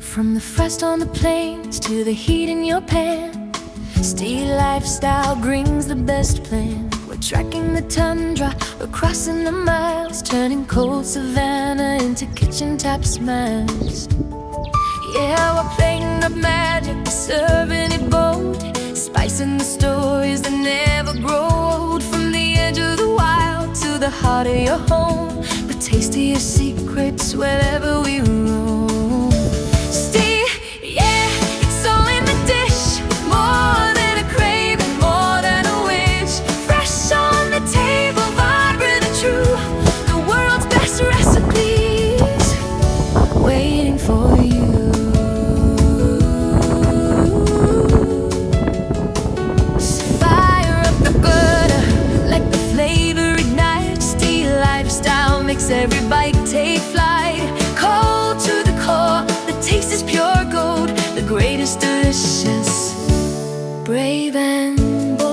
From the frost on the plains to the heat in your pan, steady lifestyle brings the best plan. We're tracking the tundra, we're crossing the miles, turning cold savanna into kitchen top smiles. Yeah, we're plating up magic, we're serving it bold, spicing the stories that never grow old. From the edge of the wild to the heart of your home, the tastiest secrets wherever we roam. Every bite take flight, cold to the core. The taste is pure gold, the greatest delicious, brave and bold.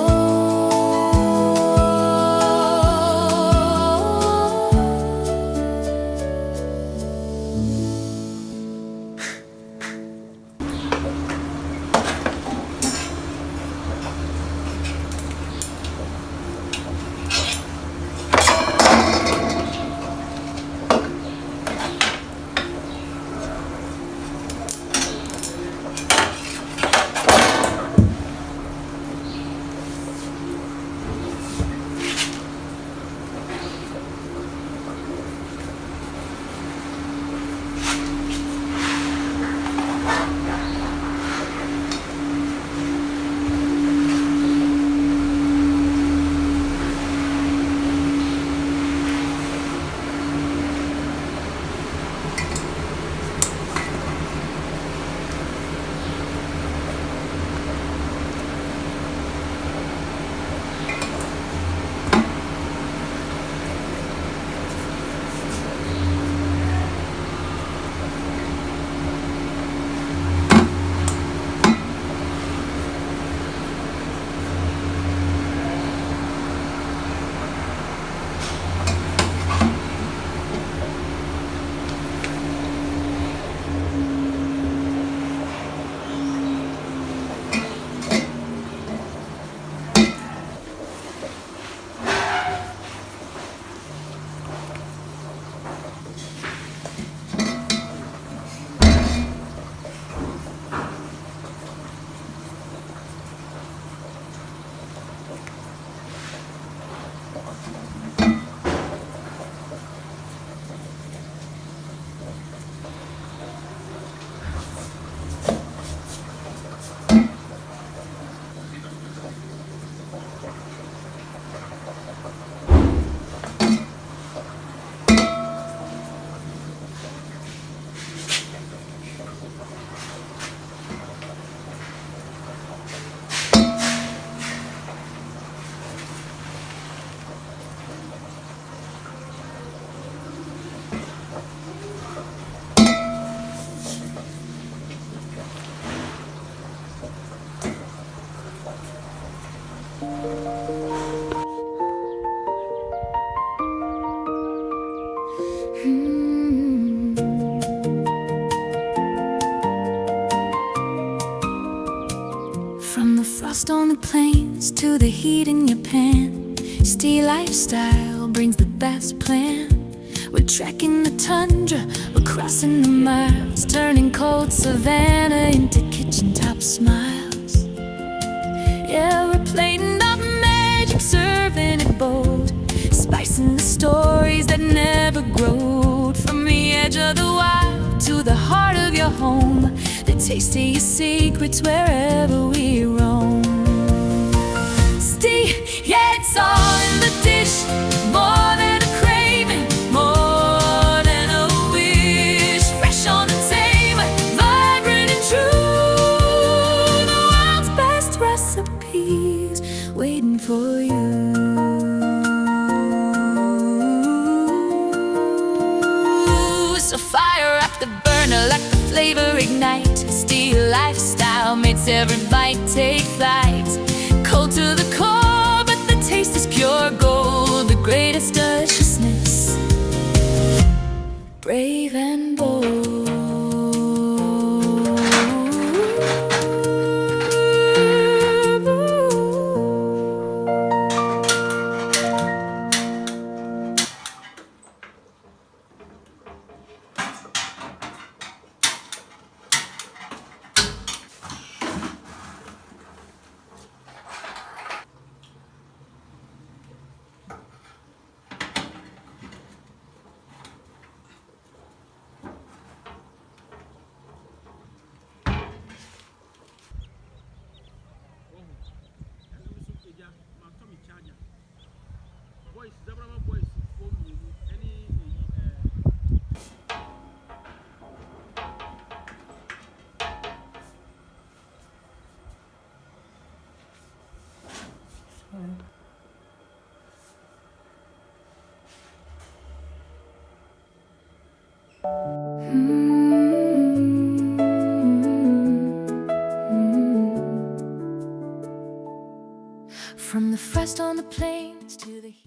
From the frost on the plains to the heat in your pan, steady lifestyle brings the best plan. We're trekking the tundra, we're crossing the miles, turning cold savanna into kitchen top smiles. Yeah, we're plating up magic, serving it bold, spicing the stories that never grow. From the edge of the wild to the heart of your home, the tastiest secrets wherever we roam. Yeah, it's all in the dish, more than a craving, more than a wish. Fresh on the table, vibrant and true, the world's best recipes waiting for you. So fire up the burner, let the flavor ignite. Steady lifestyle makes every bite take flight. Cold to the core, but the taste is pure gold. its deliciousness, brave and bold. From the frost on the plains to the heat.